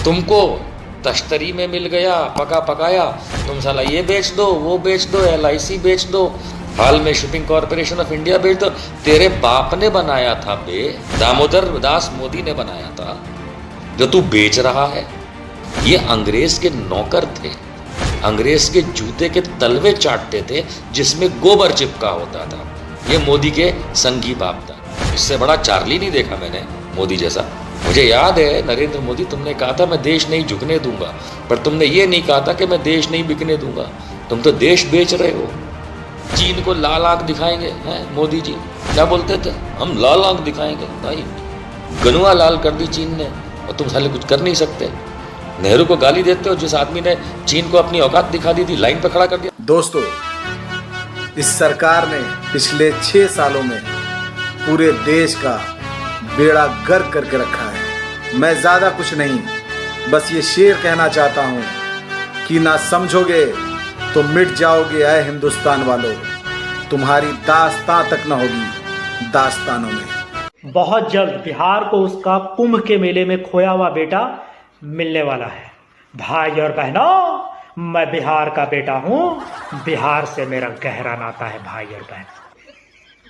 तुमको तश्तरी में मिल गया पका पकाया, तुम साला ये बेच दो, वो बेच दो, LIC बेच दो, हाल में शिपिंग कॉरपोरेशन ऑफ इंडिया बेच दो। तेरे बाप ने बनाया था बे, दामोदर दास मोदी ने बनाया था, जो तू बेच रहा है। ये अंग्रेज के नौकर थे, अंग्रेज के जूते के तलवे चाटते थे जिसमें गोबर चिपका होता था। ये मोदी के संगी बाप था। इससे बड़ा चार्ली नहीं देखा मैंने मोदी जैसा। मुझे याद है नरेंद्र मोदी, तुमने कहा था मैं देश नहीं झुकने दूंगा, पर तुमने ये नहीं कहा था कि मैं देश नहीं बिकने दूंगा। तुम तो देश बेच रहे हो। चीन को लाल आंख दिखाएंगे हैं मोदी जी, क्या बोलते थे, हम लाल आंख दिखाएंगे। भाई गनुआ लाल कर दी चीन ने, और तुम साले कुछ कर नहीं सकते। नेहरू को गाली देते हो, जिस आदमी ने चीन को अपनी औकात दिखा दी थी, लाइन पर खड़ा कर दिया। दोस्तों, इस सरकार ने पिछले 6 सालों में पूरे देश का बेड़ा गर्क करके रखा है। मैं ज्यादा कुछ नहीं, बस ये शेर कहना चाहता हूं कि ना समझोगे तो मिट जाओगे ऐ हिंदुस्तान वालों, तुम्हारी दास्तां तक न होगी दास्तानों में। बहुत जल्द बिहार को उसका कुंभ के मेले में खोया हुआ बेटा मिलने वाला है। भाई और बहनों, मैं बिहार का बेटा हूं, बिहार से मेरा गहरा नाता है भाई और बहन।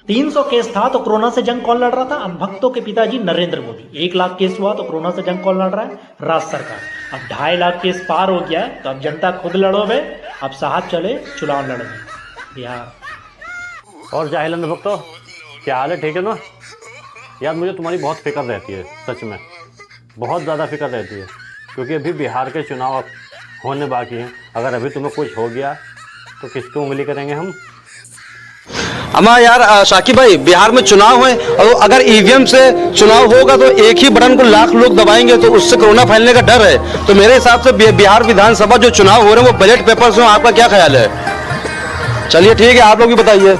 300 केस था तो कोरोना से जंग कौन लड़ रहा था? अनभक्तों के पिताजी नरेंद्र मोदी। 1 लाख केस हुआ तो कोरोना से जंग कौन लड़ रहा है? राज्य सरकार। अब 2.5 लाख केस पार हो गया है तो अब जनता खुद लड़ो बे। अब साहब चले चुनाव लड़ने बिहार। और जाहिल अनभक्तों, क्या हाल है? ठीक है ना यार? मुझे तुम्हारी बहुत फिक्र रहती है, सच में बहुत ज़्यादा फिक्र रहती है, क्योंकि अभी बिहार के चुनाव होने बाकी हैं। अगर अभी तुम्हें कुछ हो गया तो किसको उंगली करेंगे हम? अमा यार शाकिब भाई, बिहार में चुनाव है और अगर ईवीएम से चुनाव होगा तो एक ही बटन को लाख लोग दबाएंगे तो उससे कोरोना फैलने का डर है। तो मेरे हिसाब से बिहार विधानसभा जो चुनाव हो रहे हैं वो बैलेट पेपर से, आपका क्या ख्याल है? चलिए ठीक है, आप लोग भी बताइए।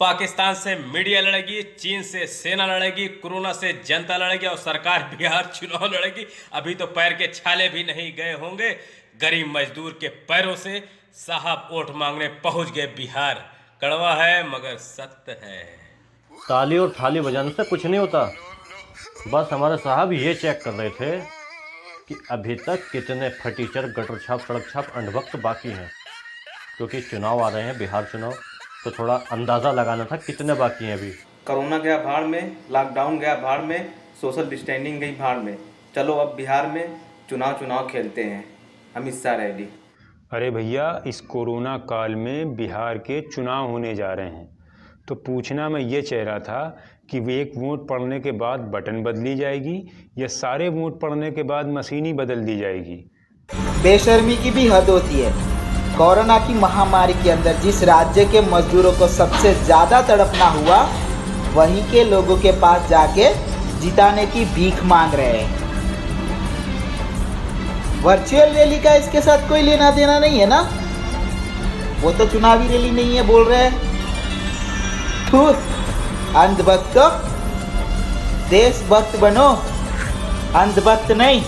पाकिस्तान से मीडिया लड़ेगी, चीन से सेना लड़ेगी, कोरोना से जनता लड़ेगी और सरकार बिहार चुनाव लड़ेगी। अभी तो पैर के छाले भी नहीं गए होंगे गरीब मजदूर के पैरों से। साहब वोट मांगने पहुंच गए बिहार। कड़वा है मगर सत्य है। ताली और थाली बजाने से कुछ नहीं होता। बस हमारे साहब ये चेक कर रहे थे कि अभी तक कितने फटीचर, गटर छाप, सड़क छाप, अंधभक्त बाकी हैं, क्योंकि चुनाव आ रहे हैं, बिहार चुनाव, तो थोड़ा अंदाज़ा लगाना था कितने बाकी हैं अभी। कोरोना गया भाड़ में, लॉकडाउन गया भाड़ में, सोशल डिस्टेंसिंग गई भाड़ में। चलो अब बिहार में चुनाव खेलते हैं। अमित शाह रेडी। अरे भैया, इस कोरोना काल में बिहार के चुनाव होने जा रहे हैं, तो पूछना मैं ये चाह रहा था कि एक वोट पड़ने के बाद बटन बदली जाएगी या सारे वोट पड़ने के बाद मशीन ही बदल दी जाएगी? बेशर्मी की भी हद होती है। कोरोना की महामारी के अंदर जिस राज्य के मजदूरों को सबसे ज़्यादा तड़पना हुआ, वहीं के लोगों के पास जाके जिताने की भीख मांग रहे हैं। वर्चुअल रैली का इसके साथ कोई लेना देना नहीं है ना? वो तो चुनावी रैली नहीं है बोल रहे हैं। अंधभक्त, देशभक्त बनो, अंधभक्त नहीं।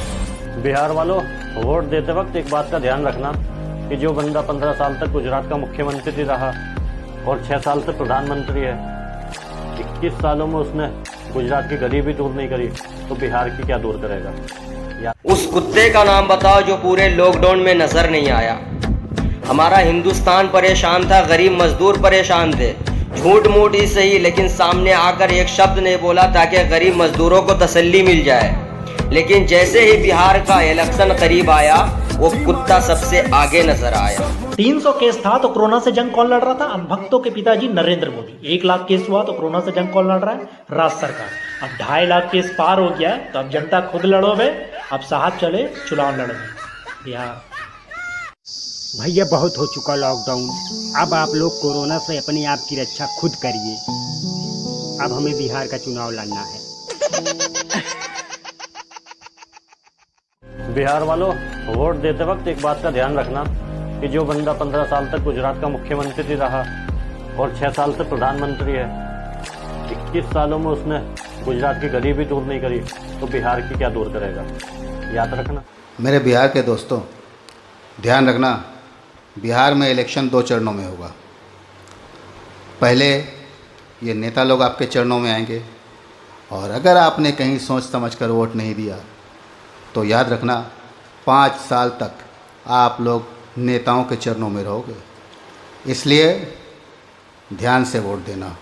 बिहार वालों, वोट देते वक्त एक बात का ध्यान रखना कि जो बंदा 15 साल तक गुजरात का मुख्यमंत्री रहा और 6 साल से प्रधानमंत्री है, 21 सालों में उसने गुजरात की गरीबी दूर नहीं करी, तो बिहार की क्या दूर करेगा? उस कुत्ते का नाम बताओ जो पूरे लॉकडाउन में नजर नहीं आया। हमारा हिंदुस्तान परेशान था, गरीब मजदूर परेशान थे। झूठ मूठ ही सही, लेकिन सामने आकर एक शब्द नहीं बोला ताकि गरीब मजदूरों को तसल्ली मिल जाए। लेकिन जैसे ही बिहार का इलेक्शन करीब आया, वो कुत्ता सबसे आगे नजर आया। 300 केस था तो कोरोना से जंग कौन लड़ रहा था? अनभक्तों के पिताजी नरेंद्र मोदी। 1 लाख केस हुआ तो कोरोना से जंग कौन लड़ रहा है? राज्य सरकार। अब 2.5 लाख केस पार हो गया है तो अब जनता खुद लड़ो बे। अब साहब चले चुनाव लड़ने बिहार। भैया बहुत हो चुका लॉकडाउन, अब आप लोग कोरोना से अपने आप की रक्षा खुद करिए। अब हमें बिहार का चुनाव लड़ना है। बिहार वालों, वोट देते वक्त एक बात का ध्यान रखना कि जो बंदा 15 साल तक गुजरात का मुख्यमंत्री रहा और 6 साल से प्रधानमंत्री है, 21 सालों में उसने गुजरात की गरीबी दूर नहीं करी, तो बिहार की क्या दूर करेगा? याद रखना। मेरे बिहार के दोस्तों, ध्यान रखना, बिहार में इलेक्शन 2 चरणों में होगा। पहले ये नेता लोग आपके चरणों में आएंगे, और अगर आपने कहीं सोच समझ कर वोट नहीं दिया तो याद रखना 5 साल तक आप लोग नेताओं के चरणों में रहोगे। इसलिए ध्यान से वोट देना।